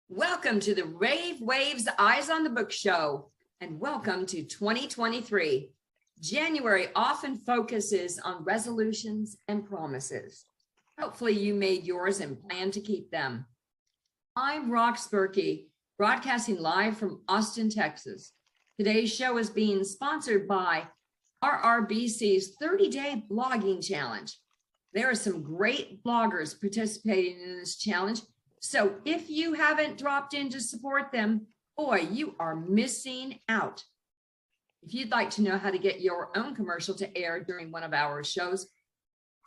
Welcome to the Rave Waves Eyes on the Book Show, and welcome to 2023. January often focuses on resolutions and promises. Hopefully you made yours and plan to keep them. I'm Rox Berkey, broadcasting live from Austin, Texas. Today's show is being sponsored by RRBC's 30-day blogging challenge. There are some great bloggers participating in this challenge, so if you haven't dropped in to support them, boy, you are missing out. If you'd like to know how to get your own commercial to air during one of our shows,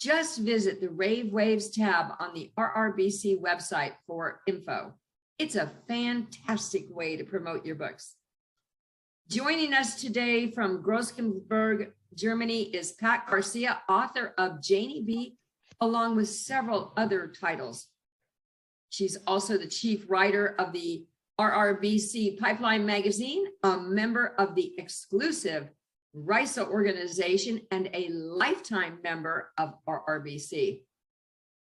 just visit the Rave Waves tab on the RRBC website for info. It's a fantastic way to promote your books. Joining us today from Groskenberg, Germany is Pat GARCIA, author of Janie B, along with several other titles. She's also the chief writer of the RRBC Pipeline magazine, a member of the exclusive RISA organization, and a lifetime member of RRBC.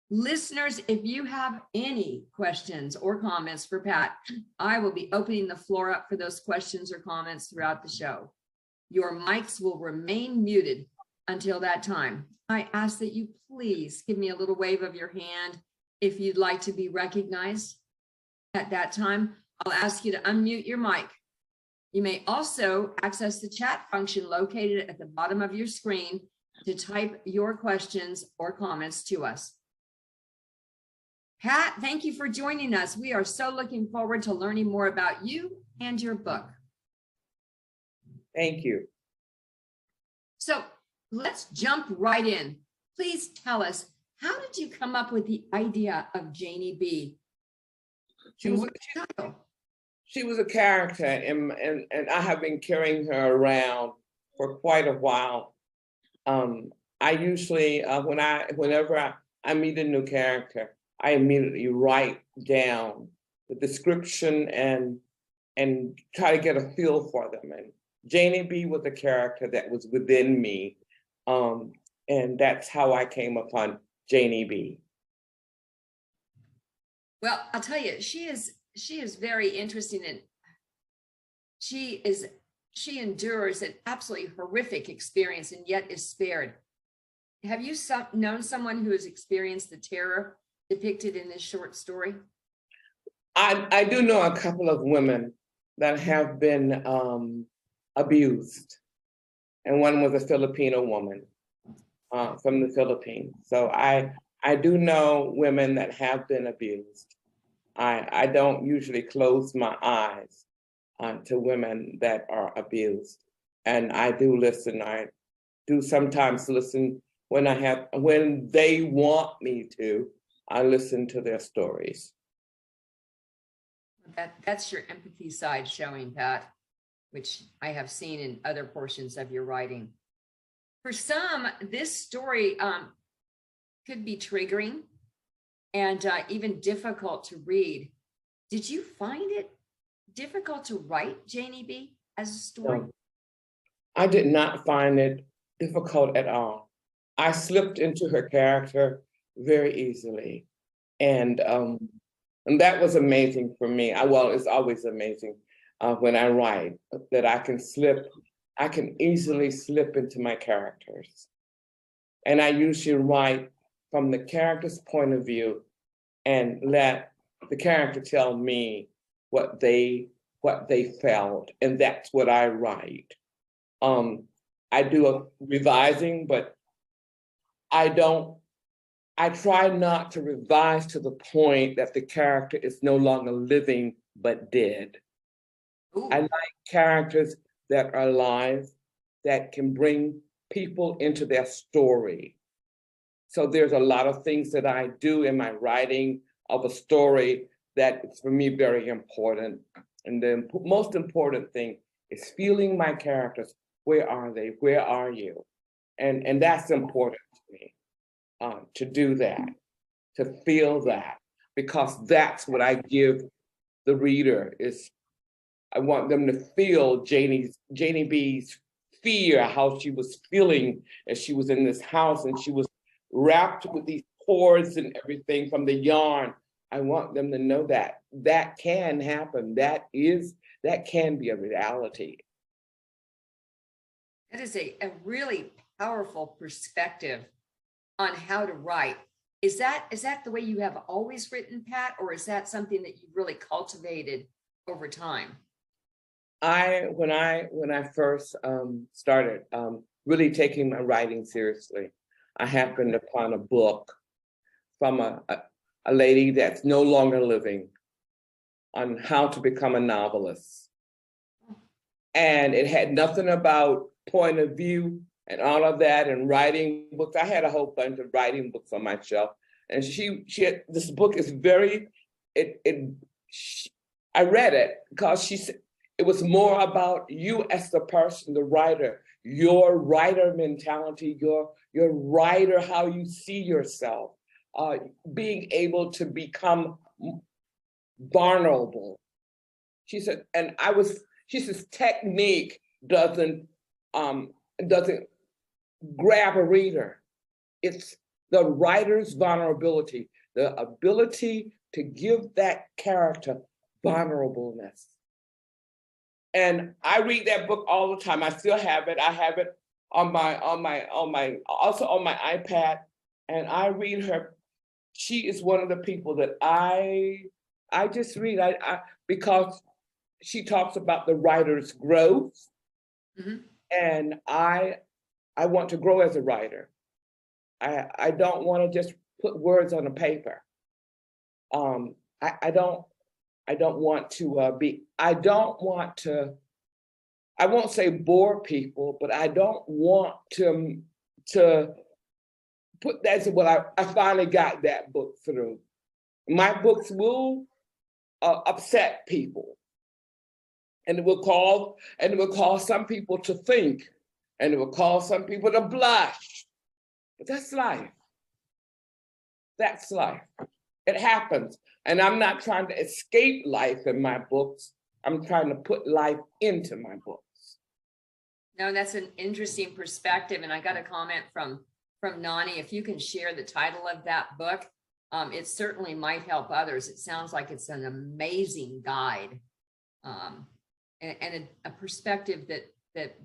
Listeners, if you have any questions or comments for Pat, I will be opening the floor up for those questions or comments throughout the show. Your mics will remain muted until that time. I ask that you please give me a little wave of your hand if you'd like to be recognized. At that time, I'll ask you to unmute your mic. You may also access the chat function located at the bottom of your screen to type your questions or comments to us. Pat, thank you for joining us. We are so looking forward to learning more about you and your book. Thank you. So let's jump right in. Please tell us, how did you come up with the idea of Janie B? She was a character, and I have been carrying her around for quite a while. I usually, whenever I meet a new character, I immediately write down the description and try to get a feel for them. And Janie B was a character that was within me, and that's how I came upon Janie B. Well, I'll tell you, she is very interesting, and she endures an absolutely horrific experience and yet is spared. Have you known someone who has experienced the terror depicted in this short story? I do know a couple of women that have been abused, and one was a Filipino woman from the Philippines. So I do know women that have been abused. I don't usually close my eyes to women that are abused, and I do listen. I do sometimes listen when they want me to. I listen to their stories. That's your empathy side showing, Pat, which I have seen in other portions of your writing. For some, this story could be triggering and even difficult to read. Did you find it difficult to write Janie B as a story? No, I did not find it difficult at all. I slipped into her character very easily, and that was amazing for me. Well, it's always amazing when I write that I can easily slip into my characters. And I usually write from the character's point of view and let the character tell me what they felt, and that's what I write. I do a revising, but I try not to revise to the point that the character is no longer living but dead. Ooh. I like characters that are alive, that can bring people into their story. So there's a lot of things that I do in my writing of a story that is for me very important. And the most important thing is feeling my characters. Where are they? Where are you? And that's important to me, to do that, to feel that, because that's what I give the reader. Is I want them to feel Janie B's fear, how she was feeling as she was in this house, and she was wrapped with these cords and everything from the yarn I want them to know that that can happen. That can be a reality. That is a really powerful perspective on how to write. Is that the way you have always written, Pat, or is that something that you've really cultivated over time? When I first started really taking my writing seriously, I happened upon a book from a lady that's no longer living on how to become a novelist. And it had nothing about point of view and all of that and writing books. I had a whole bunch of writing books on my shelf. And she had, this book is very, I read it because she said, it was more about you as the person, the writer, your writer mentality, your writer, how you see yourself, being able to become vulnerable. She said, she says, technique doesn't grab a reader. It's the writer's vulnerability, the ability to give that character vulnerableness. And I read that book all the time. I still have it. I have it also on my iPad. And I read her. She is one of the people that I just read. Because she talks about the writer's growth. Mm-hmm. And I want to grow as a writer. I don't want to just put words on a paper. I don't want to I won't say bore people, but I don't want to put that's what I finally got that book through. My books will upset people. And it will cause some people to think, and it will cause some people to blush. But that's life. That's life. It happens. And I'm not trying to escape life in my books. I'm trying to put life into my books. No, that's an interesting perspective. And I got a comment from Nani. If you can share the title of that book, it certainly might help others. It sounds like it's an amazing guide. And a perspective that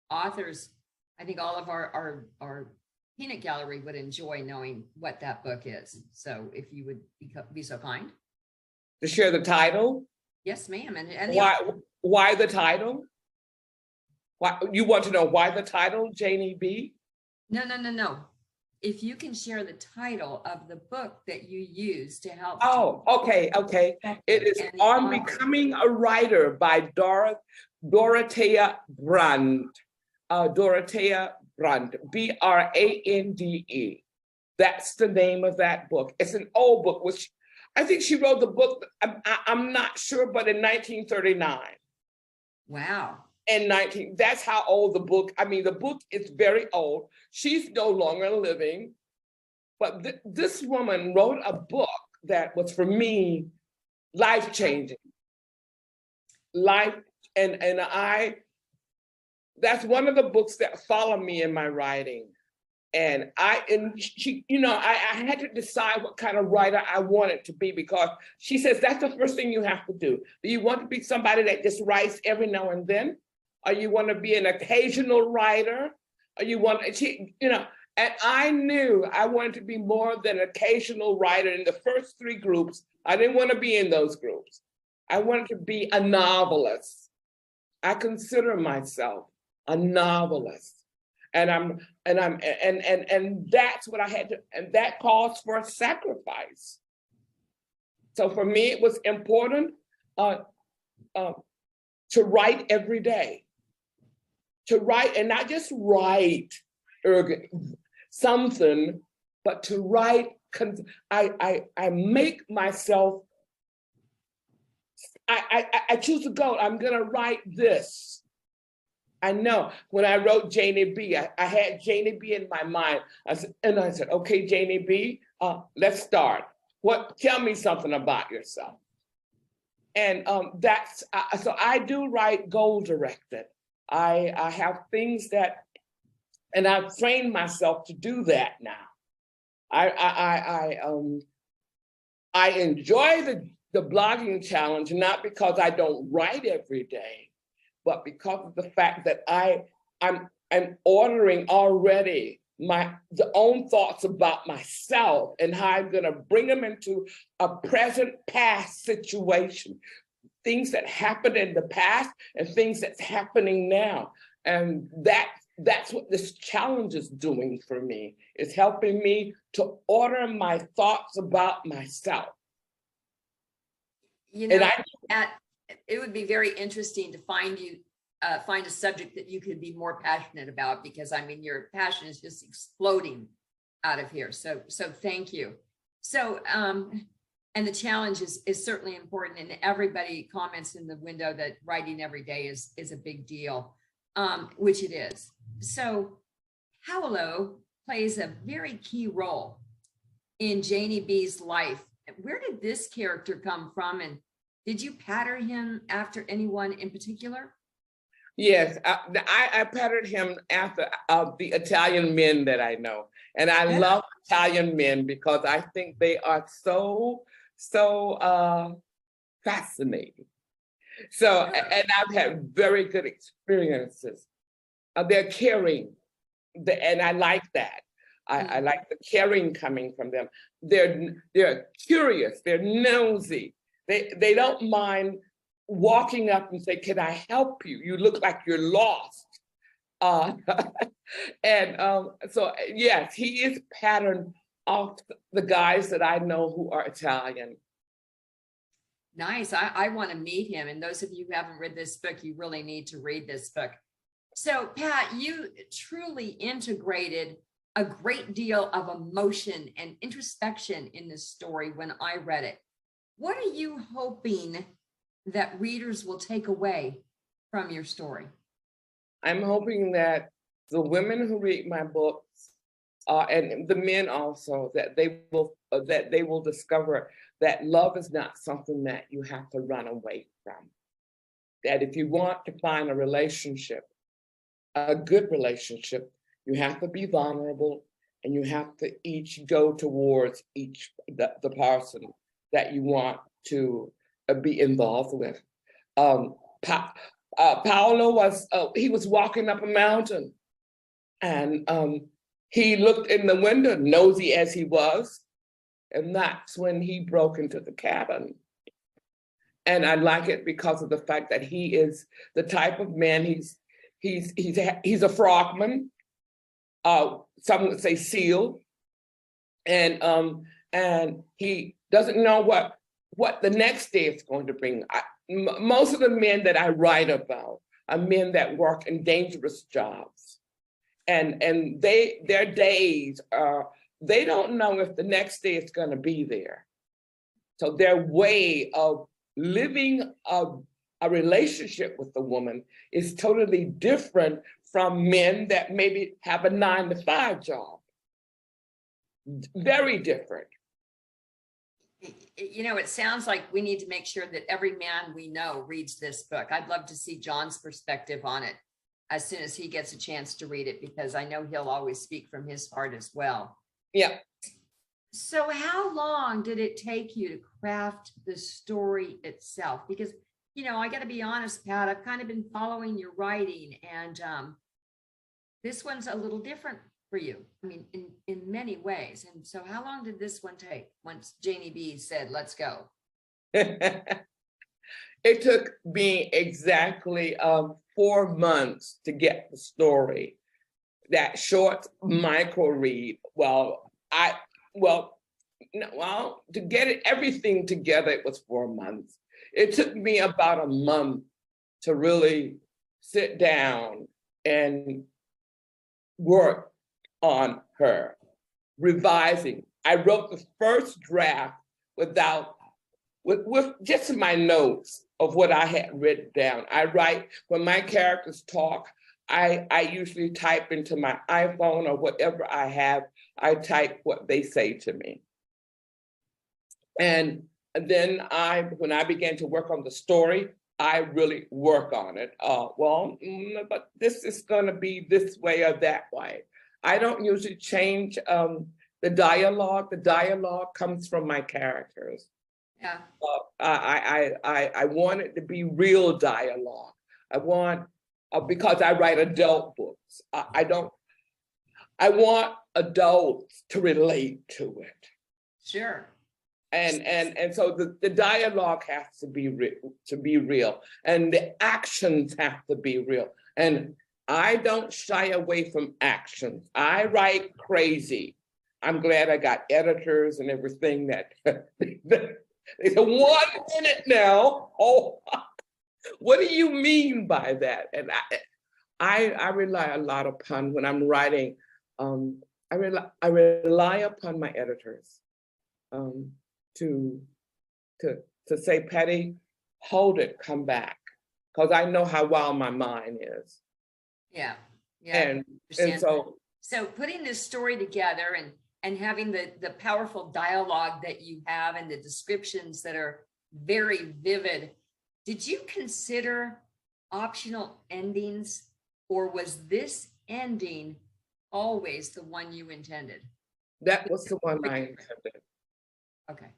authors, I think all of our peanut gallery would enjoy knowing what that book is. So if you would be so kind. To share the title? Yes, ma'am. And why the title? Why you want to know why the title, Janie B? No. If you can share the title of the book that you use to help. Oh, okay. It is On Becoming a Writer by Dorothea Brande. Dorothea Brande, Brande. That's the name of that book. It's an old book, which I think she wrote the book, I'm not sure, but in 1939. Wow. That's how old the book, the book is very old. She's no longer living, but this woman wrote a book that was, for me, life-changing. That's one of the books that follow me in my writing. And she, I had to decide what kind of writer I wanted to be, because she says that's the first thing you have to do. Do you want to be somebody that just writes every now and then? Or you want to be an occasional writer? Or and I knew I wanted to be more than an occasional writer. In the first three groups, I didn't want to be in those groups. I wanted to be a novelist. I consider myself a novelist. And that's what I had to, and that calls for a sacrifice. So for me, it was important to write every day. To write, and not just write something, but to write. I make myself. I choose a goal. I'm gonna write this. I know when I wrote Janie B, I had Janie B in my mind. I said, okay, Janie B, let's start. Tell me something about yourself. And so I do write goal directed. I have things that, and I've trained myself to do that now. I I enjoy the blogging challenge, not because I don't write every day, but because of the fact that I'm ordering already the own thoughts about myself and how I'm going to bring them into a present past situation, things that happened in the past and things that's happening now. And that's what this challenge is doing for me. It's helping me to order my thoughts about myself. You know, it would be very interesting to find a subject that you could be more passionate about, because I mean, your passion is just exploding out of here. So thank you. So, and the challenge is certainly important, and everybody comments in the window that writing every day is a big deal, which it is. So Paolo plays a very key role in Janie B's life. Where did this character come from, and did you pattern him after anyone in particular? Yes, I patterned him after the Italian men that I know. And I love Italian men because I think they are so fascinating. So, and I've had very good experiences. They're caring, and I like that. I like the caring coming from them. They're curious, they're nosy. They don't mind walking up and say, "Can I help you? You look like you're lost." So yes, he is patterned off the guys that I know who are Italian. Nice. I want to meet him. And those of you who haven't read this book, you really need to read this book. So Pat, you truly integrated a great deal of emotion and introspection in this story when I read it. What are you hoping that readers will take away from your story? I'm hoping that the women who read my books, and the men also, that they will discover that love is not something that you have to run away from. That if you want to find a relationship, a good relationship, you have to be vulnerable, and you have to each go towards the person that you want to be involved with. Paolo was walking up a mountain, and he looked in the window, nosy as he was, and that's when he broke into the cabin. And I like it because of the fact that he is the type of man. He's a frogman. Some would say seal, and he doesn't know what the next day is going to bring. Most of the men that I write about are men that work in dangerous jobs, and their days are, they don't know if the next day is going to be there. So their way of living a relationship with a woman is totally different from men that maybe have a 9-to-5 job. Very different. You know, it sounds like we need to make sure that every man we know reads this book. I'd love to see John's perspective on it as soon as he gets a chance to read it, because I know he'll always speak from his heart as well. Yeah. So how long did it take you to craft the story itself? Because, you know, I got to be honest, Pat, I've kind of been following your writing, and this one's a little different for you. I mean, in many ways. And so how long did this one take once Janie B said, let's go? It took me exactly 4 months to get the story. That short micro read, to get everything together, it was 4 months. It took me about a month to really sit down and work on her, revising. I wrote the first draft with just my notes of what I had written down. I write, when my characters talk, I usually type into my iPhone or whatever I have, I type what they say to me. And then when I began to work on the story, I really work on it. But this is gonna be this way or that way. I don't usually change the dialogue comes from my characters. Yeah. I want it to be real dialogue. I want, because I write adult books. I want adults to relate to it. Sure. And so the dialogue has to be real, and the actions have to be real. And I don't shy away from actions. I write crazy. I'm glad I got editors and everything that they said, 1 minute now. Oh, what do you mean by that? And I rely a lot upon, when I'm writing, I rely upon my editors to say, Patty, hold it, come back, because I know how wild my mind is. Yeah, yeah. And so putting this story together and having the powerful dialogue that you have and the descriptions that are very vivid, did you consider optional endings, or was this ending always the one you intended? That was the one I intended. Okay.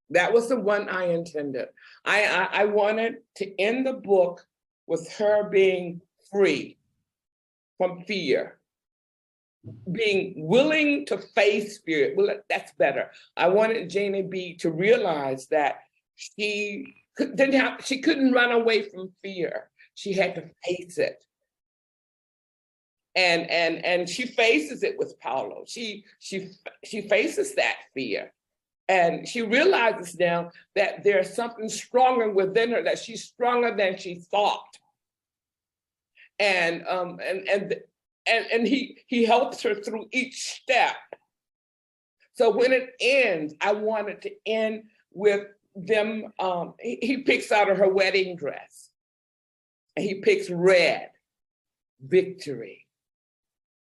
That was the one I intended. I wanted to end the book with her being free from fear, being willing to face fear. Well, that's better. I wanted Janie B to realize that she couldn't run away from fear. She had to face it. And she faces it with Paulo. She faces that fear. And she realizes now that there's something stronger within her, that she's stronger than she thought. And he helps her through each step. So when it ends, I want it to end with them, he picks out of her wedding dress, and he picks red, victory.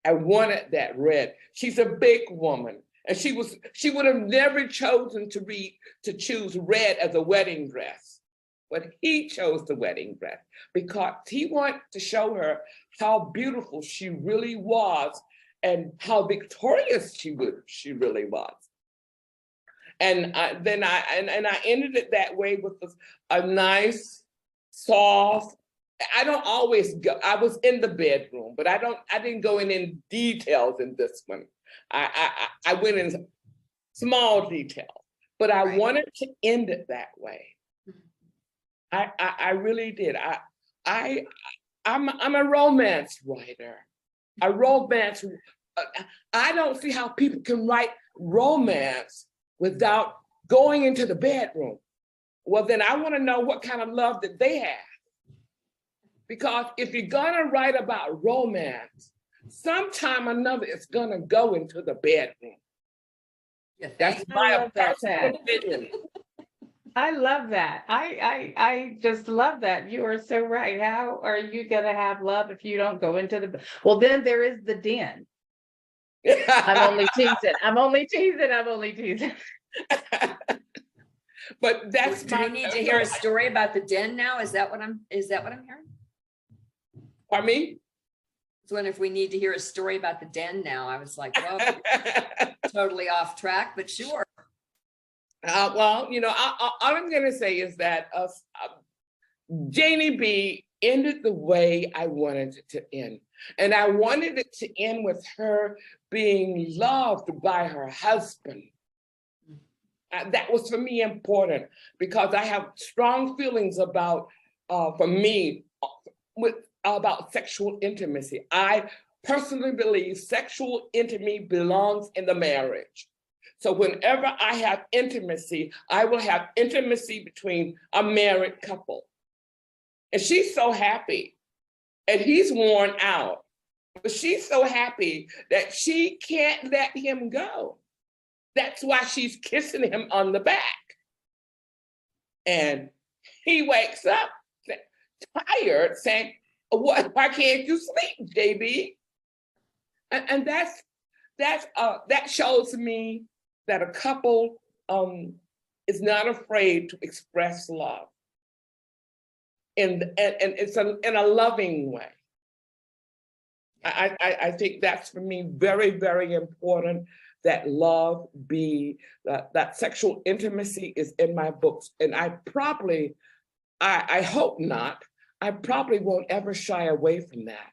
I wanted that red. She's a big woman, and she would have never chosen to choose red as a wedding dress, but he chose the wedding dress because he wanted to show her how beautiful she really was and how victorious she really was. And I ended it that way with a nice, soft. I don't always go. I was in the bedroom, but I didn't go in details in this one. I went in small details, but I wanted to end it that way. I really did. I'm a romance writer. A romance. I don't see how people can write romance without going into the bedroom. Well, then I want to know what kind of love that they have. Because if you're gonna write about romance, sometime or another it's gonna go into the bedroom. Yeah, that's my personal opinion. I love that. I just love that. You are so right. How are you gonna have love if you don't go into the? Well, then there is the den. I'm only teasing. But that's do we need to hear a story about the den now? Is that what I'm hearing? Pardon me? So if we need to hear a story about the den now, I was like, well, totally off track, but sure. Well, all I'm going to say is that Janie B ended the way I wanted it to end. And I wanted it to end with her being loved by her husband. That was for me important because I have strong feelings about, for me, about sexual intimacy. I personally believe sexual intimacy belongs in the marriage. So whenever I have intimacy, I will have intimacy between a married couple. And she's so happy, and he's worn out, but she's so happy that she can't let him go. That's why she's kissing him on the back. And he wakes up tired, saying, why can't you sleep, JB? And that shows me that a couple is not afraid to express love, and it's in a loving way. I think that's for me very, very important, that love be, that sexual intimacy is in my books. And I hope not, I probably won't ever shy away from that.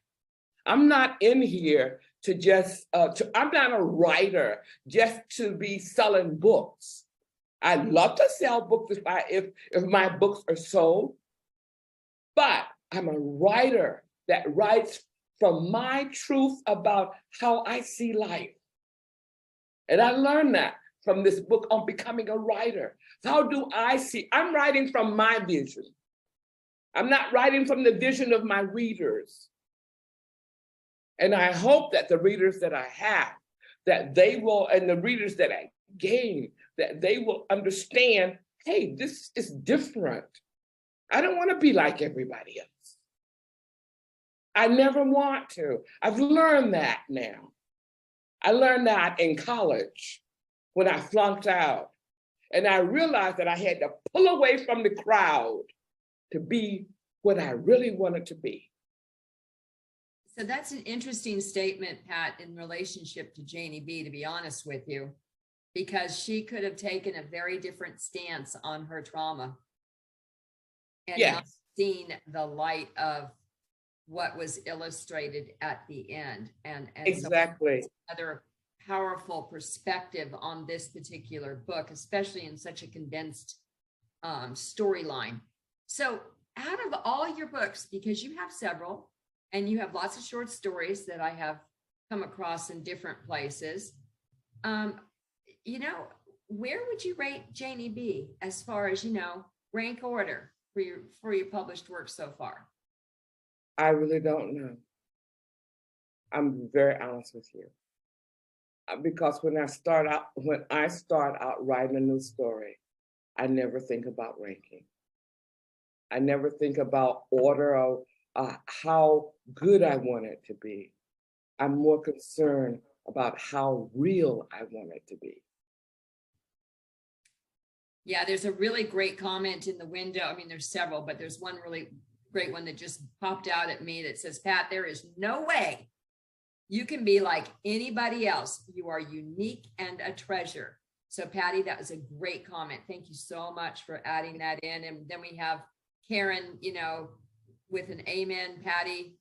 I'm not in here to just, I'm not a writer just to be selling books. I love to sell books if my books are sold, but I'm a writer that writes from my truth about how I see life. And I learned that from this book on becoming a writer. How do I see? I'm writing from my vision. I'm not writing from the vision of my readers. And I hope that the readers that I have, that they will, and the readers that I gain, that they will understand, hey, this is different. I don't want to be like everybody else. I never want to. I've learned that now. I learned that in college when I flunked out. And I realized that I had to pull away from the crowd to be what I really wanted to be. So that's an interesting statement, Pat, in relationship to Janie B, to be honest with you, because she could have taken a very different stance on her trauma and not seen the light of what was illustrated at the end. And exactly. So another powerful perspective on this particular book, especially in such a condensed storyline. So out of all your books, because you have several, and you have lots of short stories that I have come across in different places, you know, where would you rate Janie B as far as, you know, rank order for your published work so far? I really don't know. I'm very honest with you. Because when I start out writing a new story, I never think about ranking. I never think about order or how good I want it to be. I'm more concerned about how real I want it to be. Yeah, there's a really great comment in the window. I mean, there's several, but there's one really great one that just popped out at me that says, Pat, there is no way you can be like anybody else. You are unique and a treasure. So Patty, that was a great comment. Thank you so much for adding that in. And then we have Karen, you know, with an amen. Patty,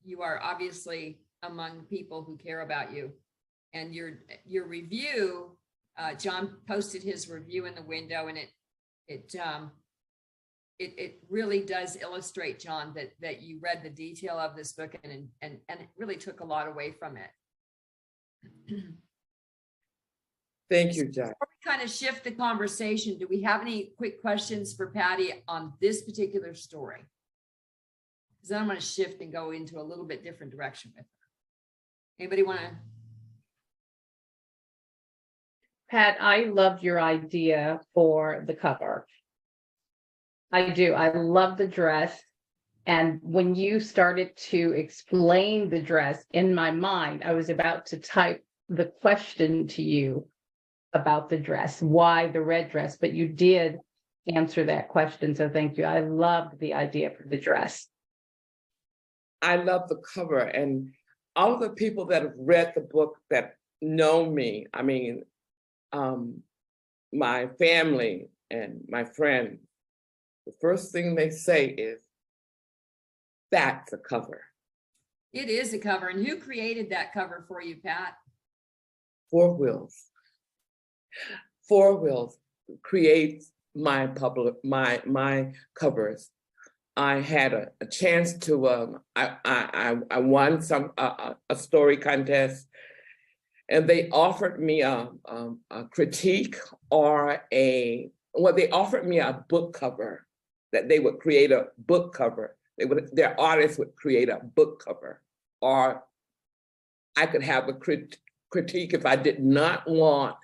you are obviously among people who care about you. And your review, John posted his review in the window, and it really does illustrate, John, that you read the detail of this book and it really took a lot away from it. Thank you, John. Before we kind of shift the conversation, do we have any quick questions for Patty on this particular story? Because then I'm going to shift and go into a little bit different direction with her. Anybody want to? Pat, I loved your idea for the cover. I do. I love the dress. And when you started to explain the dress in my mind, I was about to type the question to you about the dress, why the red dress, but you did answer that question. So thank you. I loved the idea for the dress. I love the cover, and all of the people that have read the book that know me, I mean, my family and my friends, the first thing they say is, that's a cover. It is a cover. And who created that cover for you, Pat? Four Wheels. Four Wheels creates my covers. I had a chance to, I won a story contest, and they offered me a critique or they offered me a book cover, that they would create a book cover. Their artists would create a book cover, or I could have a critique if I did not want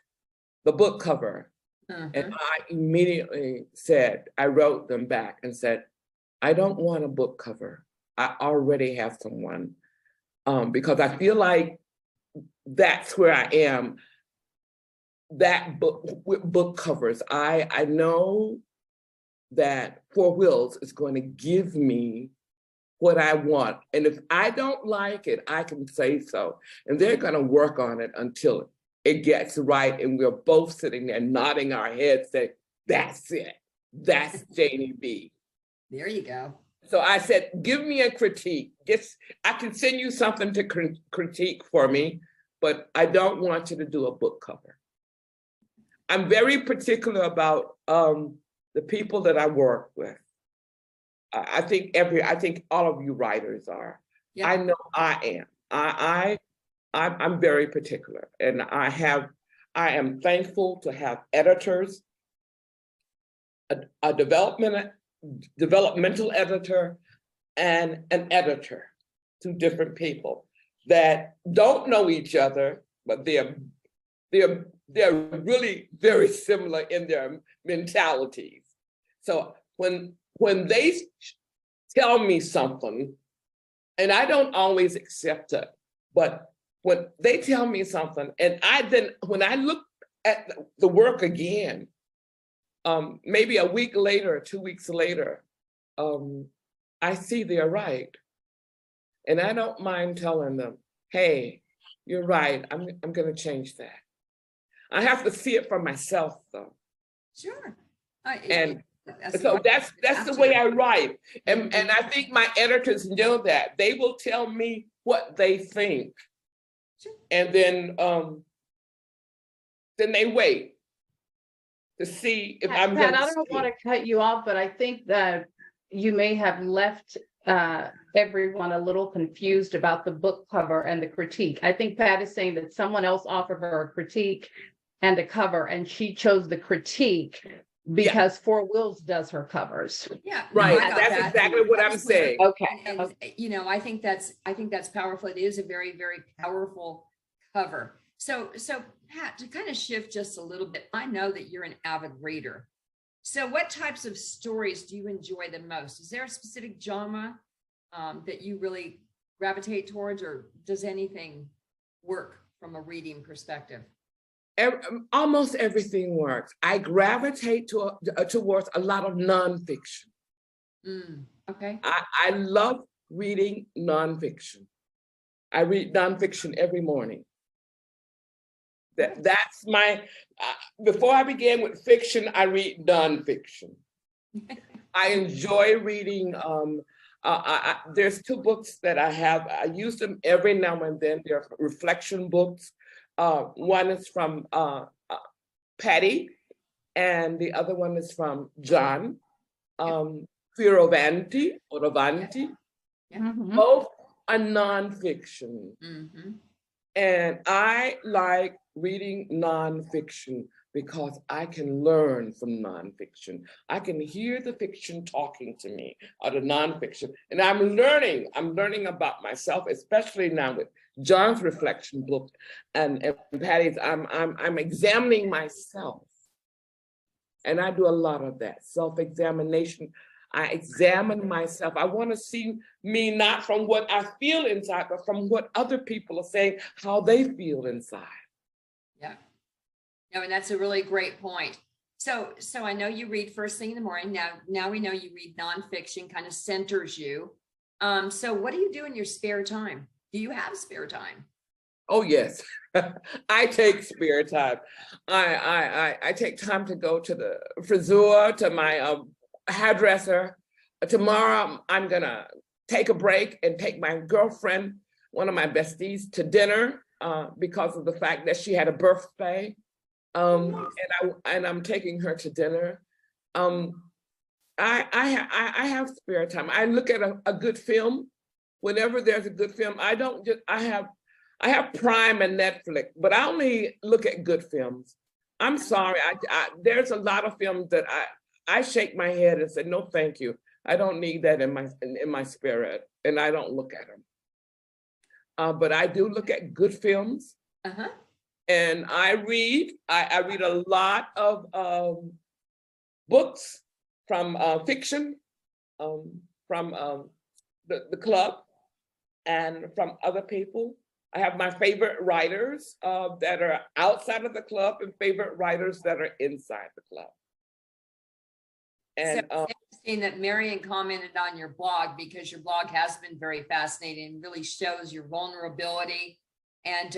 the book cover. And I immediately I wrote them back and said, I don't want a book cover. I already have someone, because I feel like that's where I am. That book covers, I know that Four Wheels is going to give me what I want. And if I don't like it, I can say so. And they're going to work on it until it gets right, and we're both sitting there nodding our heads saying, that's it. That's Janie B. There you go. So I said, give me a critique. I can send you something to critique for me, but I don't want you to do a book cover. I'm very particular about the people that I work with. I think all of you writers are. Yeah. I know I am. I'm very particular, and I am thankful to have editors, a developmental editor, and an editor, two different people that don't know each other, but they're really very similar in their mentalities. So when they tell me something, and I don't always accept it, but when they tell me something, and when I look at the work again, maybe a week later, 2 weeks later, I see they're right. And I don't mind telling them, hey, you're right, I'm gonna change that. I have to see it for myself though. Sure. And so that's the way I write. And I think my editors know that. They will tell me what they think. Sure. And then they wait to see if I'm Pat, gonna I don't want to cut you off, but I think that you may have left everyone a little confused about the book cover and the critique. I think Pat is saying that someone else offered her a critique and a cover, and she chose the critique because Four Wheels does her covers. Yeah, right. I got That's that. exactly what I'm saying. Okay. And you know, I think that's powerful. It is a very, very powerful cover. So Pat, to kind of shift just a little bit, I know that you're an avid reader. So what types of stories do you enjoy the most? Is there a specific genre that you really gravitate towards, or does anything work from a reading perspective? Almost everything works. I gravitate towards a lot of nonfiction. Okay. I love reading nonfiction. I read nonfiction every morning. That's my, before I began with fiction, I read nonfiction. I enjoy reading, there's two books that I have. I use them every now and then. They're reflection books. One is from Patty, and the other one is from John, Fioravanti. Both are nonfiction. And I like reading nonfiction because I can learn from nonfiction. I can hear the fiction talking to me, or the nonfiction, and I'm learning about myself, especially now with John's reflection book and Patty's. I'm examining myself, and I do a lot of that self-examination. I examine myself. I want to see me not from what I feel inside, but from what other people are saying, how they feel inside. Yeah. No, and that's a really great point. So I know you read first thing in the morning. Now we know you read nonfiction, kind of centers you. So what do you do in your spare time? Do you have spare time? Oh yes, I take spare time. I take time to go to the friseur, to my hairdresser. Tomorrow I'm gonna take a break and take my girlfriend, one of my besties, to dinner because of the fact that she had a birthday. And I'm taking her to dinner. I have spare time. I look at a good film. Whenever there's a good film, I have Prime and Netflix, but I only look at good films. I'm sorry, there's a lot of films that I shake my head and say, no, thank you. I don't need that in my spirit, and I don't look at them. But I do look at good films. And I read a lot of books from fiction, from the club, and from other people. I have my favorite writers that are outside of the club, and favorite writers that are inside the club. And so it's interesting that Marion commented on your blog, because your blog has been very fascinating and really shows your vulnerability and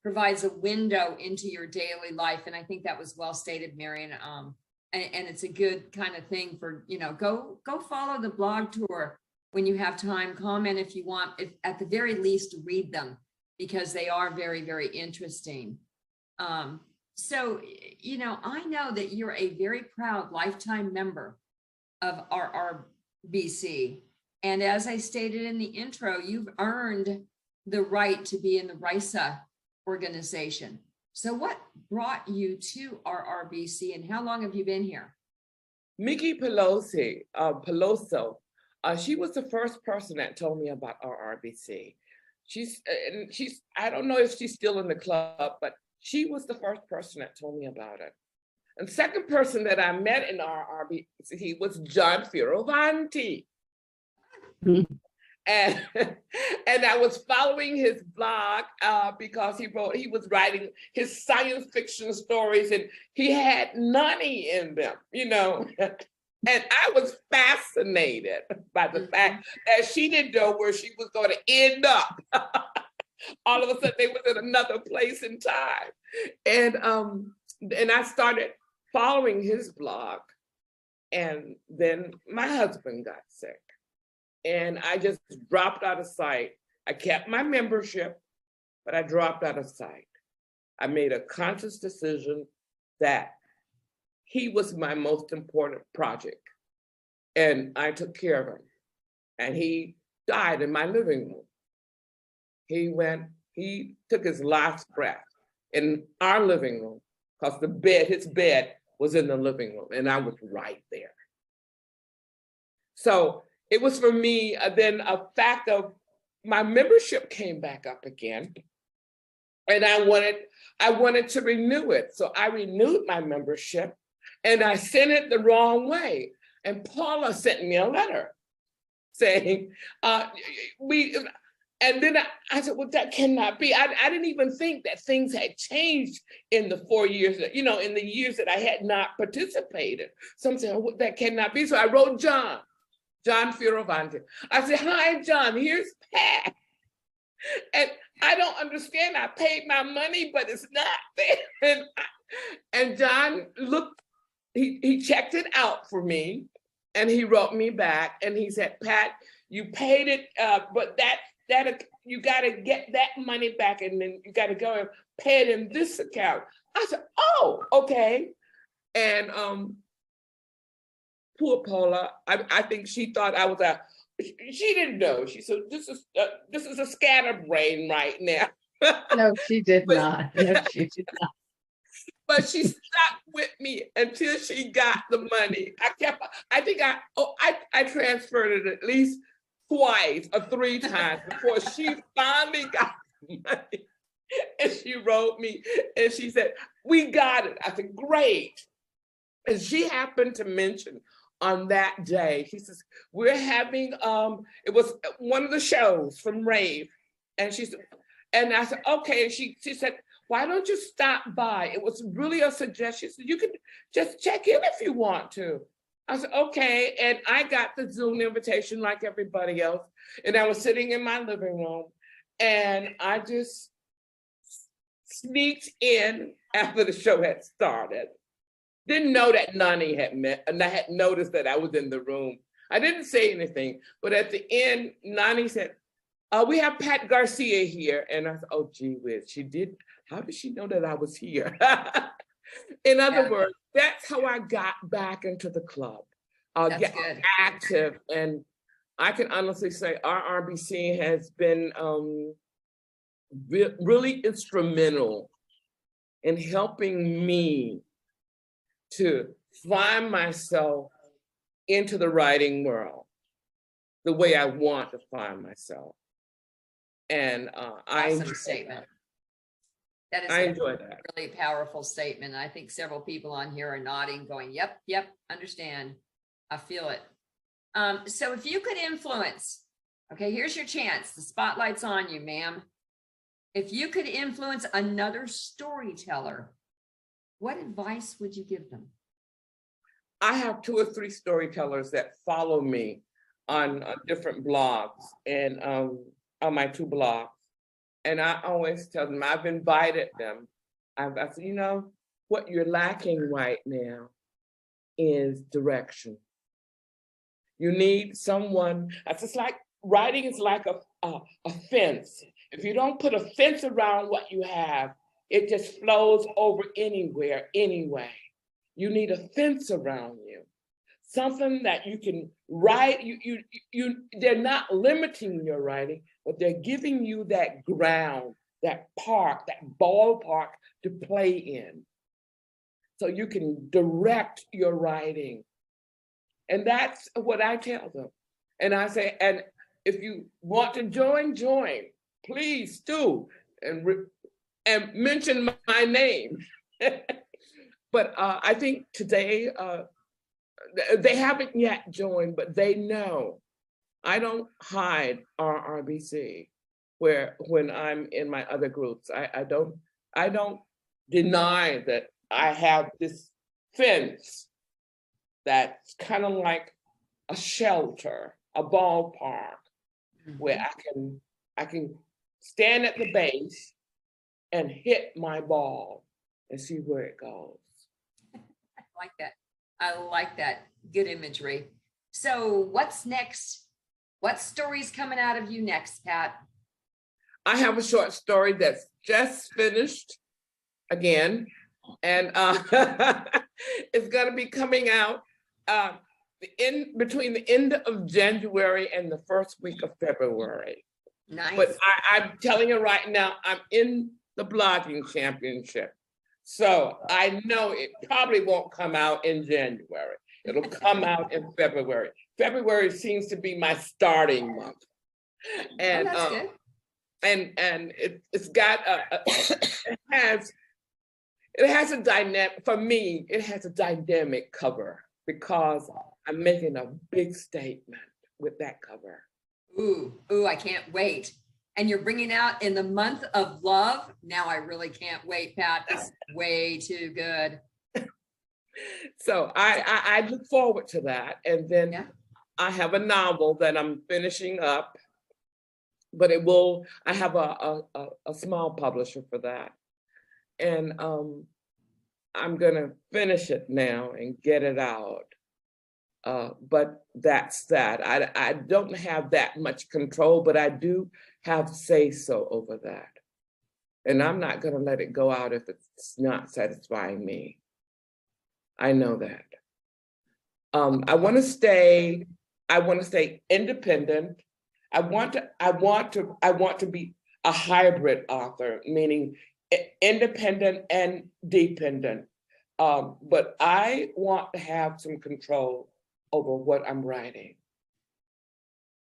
provides a window into your daily life. And I think that was well stated, Marion. And it's a good kind of thing for, go follow the blog tour when you have time, comment if you want, if at the very least read them, because they are very, very interesting. So, I know that you're a very proud lifetime member of RRBC. And as I stated in the intro, you've earned the right to be in the RISA organization. So what brought you to RRBC and how long have you been here? Mickey Peloso, she was the first person that told me about RRBC. She's, I don't know if she's still in the club, but she was the first person that told me about it. And the second person that I met in RRBC was John Fioravanti. And I was following his blog because he was writing his science fiction stories, and he had NANI in them, And I was fascinated by the fact that she didn't know where she was going to end up. All of a sudden, they was in another place in time, and I started following his blog, and then my husband got sick. And I just dropped out of sight. I kept my membership, but I dropped out of sight. I made a conscious decision that he was my most important project. And I took care of him. And he died in my living room. He took his last breath in our living room, because his bed was in the living room, and I was right there. So it was for me, then a fact of my membership came back up again, and I wanted to renew it. So I renewed my membership, and I sent it the wrong way. And Paula sent me a letter saying, and then I said, well, that cannot be. I didn't even think that things had changed in the 4 years, in the years that I had not participated. So I'm saying, well, that cannot be. So I wrote John Fioravanti. I said, hi, John, here's Pat. And I don't understand. I paid my money, but it's not there. And John looked, he checked it out for me, and he wrote me back, and he said, Pat, you paid it, but that you got to get that money back, and then you got to go and pay it in this account. I said, oh, okay. And poor Paula, I think she thought I was she didn't know. She said, this is a scatterbrain right now. No, she did not. No, she did not. But she stuck with me until she got the money. I think I transferred it at least twice or 3 times before she finally got the money. And she wrote me and she said, we got it. I said, great. And she happened to mention on that day, she says, we're having, it was one of the shows from Rave. And she said, and I said, okay. And she said, why don't you stop by? It was really a suggestion. So you could just check in if you want to. I said, okay. And I got the Zoom invitation like everybody else. And I was sitting in my living room, and I just sneaked in after the show had started. Didn't know that NANI had met, and I had noticed that I was in the room. I didn't say anything, but at the end, NANI said, we have Pat Garcia here. And I said, oh, gee whiz, she did. How did she know that I was here? In other words, that's how I got back into the club, get active. And I can honestly say RRBC has been really instrumental in helping me to find myself into the writing world the way I want to find myself. And awesome statement. That is a really powerful statement. I think several people on here are nodding, going, yep, understand. I feel it. So if you could influence, okay, here's your chance. The spotlight's on you, ma'am. If you could influence another storyteller, what advice would you give them? I have 2 or 3 storytellers that follow me on different blogs and on my 2 blogs. And I always tell them, I've invited them. I said, you know, what you're lacking right now is direction. You need someone, it's just like writing is like a fence. If you don't put a fence around what you have, it just flows over anywhere, anyway. You need a fence around you. Something that you can write, they're not limiting your writing, but they're giving you that ground, that park, that ballpark to play in. So you can direct your writing. And that's what I tell them. And I say, and if you want to join, please do. And mention my name. But I think today, they haven't yet joined, but they know. I don't hide RRBC when I'm in my other groups. I don't deny that I have this fence that's kind of like a shelter, a ballpark, where I can stand at the base and hit my ball and see where it goes. I like that. I like that. Good imagery. So what's next? What story's coming out of you next, Pat? I have a short story that's just finished again, and it's going to be coming out between the end of January and the first week of February. Nice. But I'm telling you right now, I'm in the blogging championship. So I know it probably won't come out in January. It'll come out in February. February seems to be my starting month. And that's good. And it's got it has a dynamic, for me, it has a dynamic cover because I'm making a big statement with that cover. Ooh, I can't wait. And you're bringing out in the month of love. Now I really can't wait, Pat. That's way too good. So I look forward to that. And then I have a novel that I'm finishing up, but I have a small publisher for that. And I'm gonna finish it now and get it out. But that's that. I don't have that much control, but I do have say-so over that. And I'm not gonna let it go out if it's not satisfying me. I know that. I wanna stay independent. I want to be a hybrid author, meaning independent and dependent. But I want to have some control over what I'm writing.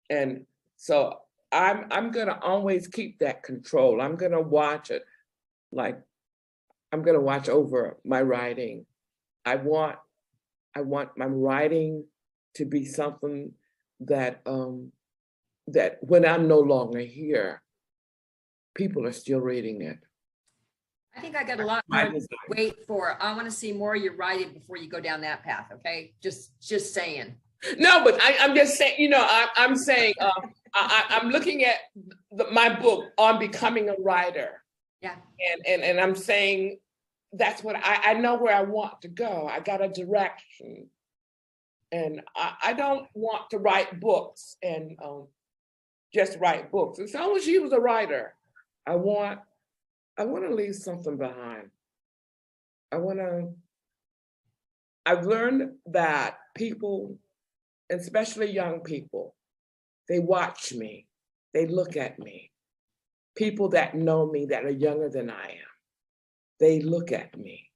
And so I'm gonna always keep that control. I'm gonna watch it, like I'm gonna watch over my writing. I want my writing to be something that that when I'm no longer here, people are still reading it. I think I got a lot more to wait for. I want to see more of your writing before you go down that path. Okay, just saying. No, but I'm just saying. You know, I'm saying I'm looking at my book on becoming a writer. Yeah. And I'm saying that's what I know where I want to go. I got a direction, and I don't want to write books and just write books. As long as she was a writer, I want to leave something behind. I've learned that people, especially young people, they watch me, they look at me. People that know me that are younger than I am, they look at me.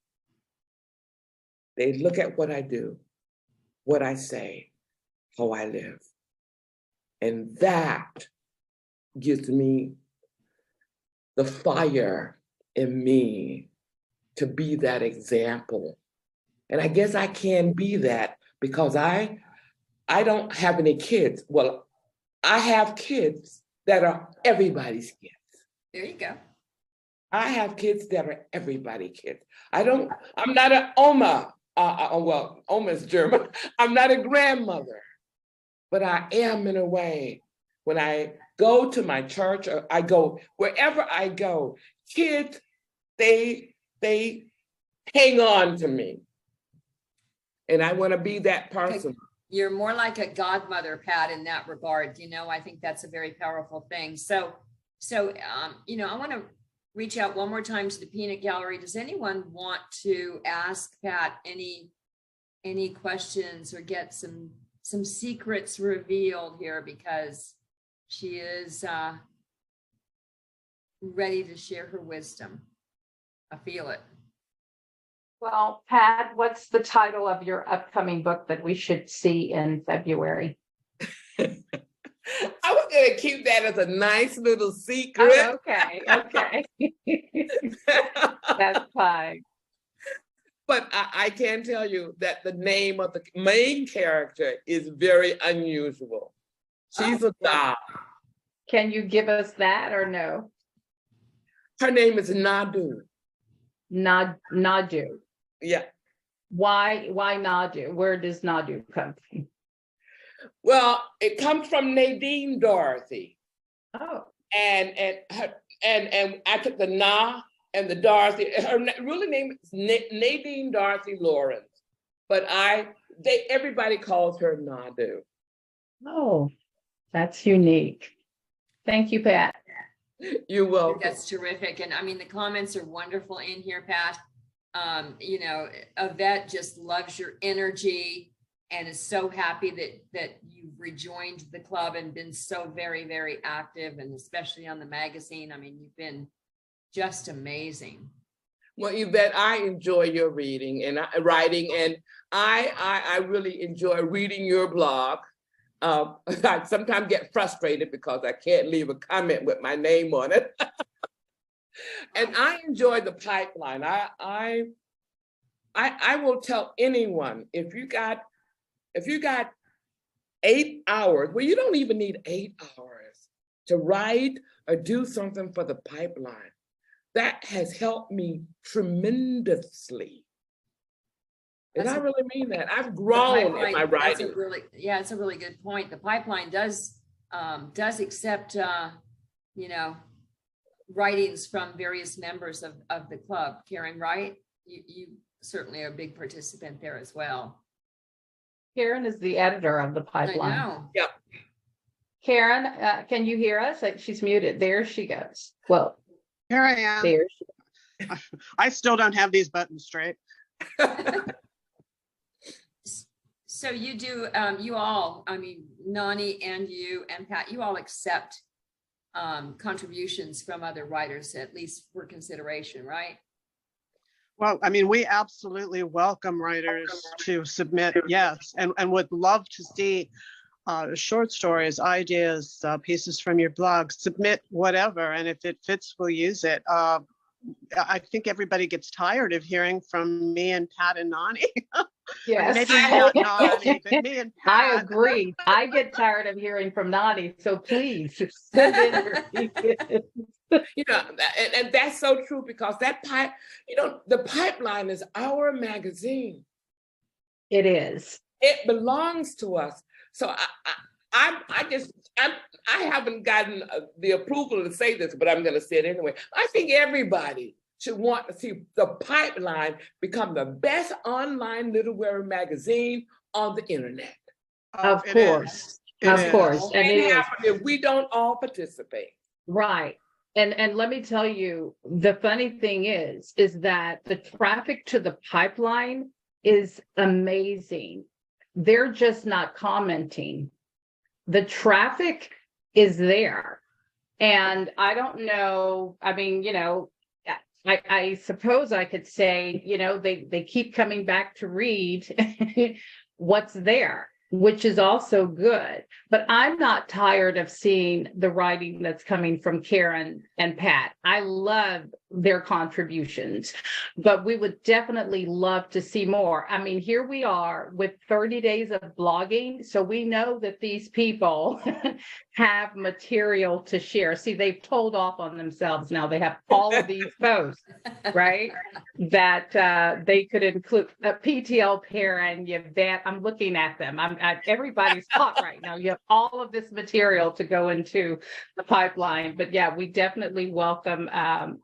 They look at what I do, what I say, how I live. And that gives me the fire in me to be that example. And I guess I can be that because I don't have any kids. Well, I have kids that are everybody's kids. There you go. I have kids that are everybody's kids. I'm not an Oma, well, Oma's German. I'm not a grandmother, but I am in a way when I go to my church or I go wherever I go, kids, they hang on to me. And I want to be that person. You're more like a godmother, Pat, in that regard. I think that's a very powerful thing. So, I want to reach out one more time to the Peanut Gallery. Does anyone want to ask Pat any questions or get some secrets revealed here, because she is ready to share her wisdom. I feel it. Well, Pat, what's the title of your upcoming book that we should see in February? I was going to keep that as a nice little secret. Oh, okay. That's fine. But I can tell you that the name of the main character is very unusual. She's a doll. Can you give us that or no? Her name is Nadu. Nadu. Yeah. Why Nadu? Where does Nadu come from? Well, it comes from Nadine Dorothy. Oh. And I took the Na and the Dorothy. Her really name is Nadine Dorothy Lawrence, but everybody calls her Nadu. Oh, that's unique. Thank you, Pat. You're welcome. That's terrific. And I mean, the comments are wonderful in here, Pat. Yvette just loves your energy and is so happy that you've rejoined the club and been so very, very active, and especially on the magazine. I mean, you've been just amazing. Well, Yvette, I enjoy your reading and writing, and I really enjoy reading your blog. I sometimes get frustrated because I can't leave a comment with my name on it. And I enjoy the pipeline. I will tell anyone, if you got 8 hours, well, you don't even need 8 hours to write or do something for the pipeline. That has helped me tremendously. And I really mean that. I've grown in my writing. It's a really good point. The pipeline does accept, writings from various members of the club. Karen, right? You certainly are a big participant there as well. Karen is the editor of the pipeline. I know. Yep. Karen, can you hear us? She's muted. There she goes. Well, here I am. There she goes. I still don't have these buttons straight. So you do, you all, I mean, Nani and you and Pat, you all accept contributions from other writers, at least for consideration, right? Well, I mean, we absolutely welcome writers to submit, yes, and would love to see short stories, ideas, pieces from your blog. Submit whatever, and if it fits, we'll use it. I think everybody gets tired of hearing from me and Pat and Nani. Yes. Maybe not Nani, but me and Pat. I agree. I get tired of hearing from Nani, so please send in and that's so true, because the pipeline is our magazine. It is. It belongs to us. So I haven't gotten the approval to say this, but I'm going to say it anyway. I think everybody should want to see the pipeline become the best online literary magazine on the internet. Of course. Of course. And it happens if we don't all participate. Right. And let me tell you, the funny thing is that the traffic to the pipeline is amazing. They're just not commenting. The traffic is there. And I don't know, I mean, I suppose I could say, they keep coming back to read what's there, which is also good. But I'm not tired of seeing the writing that's coming from Karen and Pat. I love their contributions. But we would definitely love to see more. I mean, here we are with 30 days of blogging. So we know that these people have material to share. See, they've told off on themselves now. They have all of these posts, right? That they could include a PTL parent, Yvette. I'm looking at them. Everybody's hot right now. You have all of this material to go into the pipeline. But yeah, we definitely welcome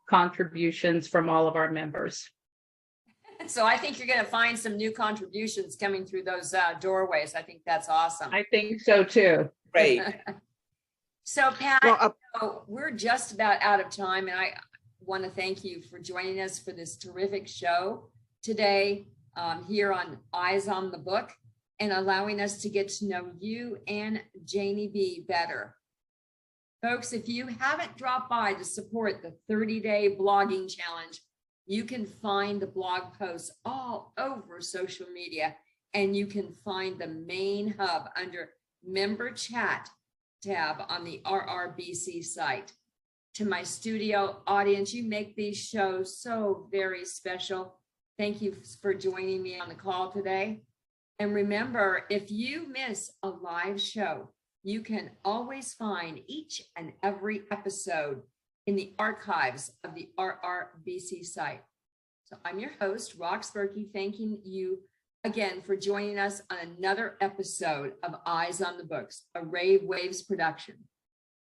contributions from all of our members. So I think you're going to find some new contributions coming through those doorways. I think that's awesome. I think so too. Great. So Pat, Well, we're just about out of time, and I want to thank you for joining us for this terrific show today here on Eyes on the Book, and allowing us to get to know you and Janie B better. Folks, if you haven't dropped by to support the 30-day blogging challenge, you can find the blog posts all over social media, and you can find the main hub under Member Chat tab on the RRBC site. To my studio audience, you make these shows so very special. Thank you for joining me on the call today. And remember, if you miss a live show, you can always find each and every episode in the archives of the RRBC site. So I'm your host, Rox Berkey, thanking you again for joining us on another episode of Eyes on the Books, a Rave Waves production.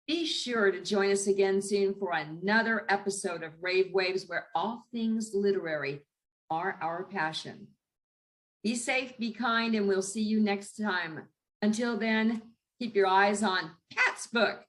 Be sure to join us again soon for another episode of Rave Waves, where all things literary are our passion. Be safe, be kind, and we'll see you next time. Until then, keep your eyes on Pat's book.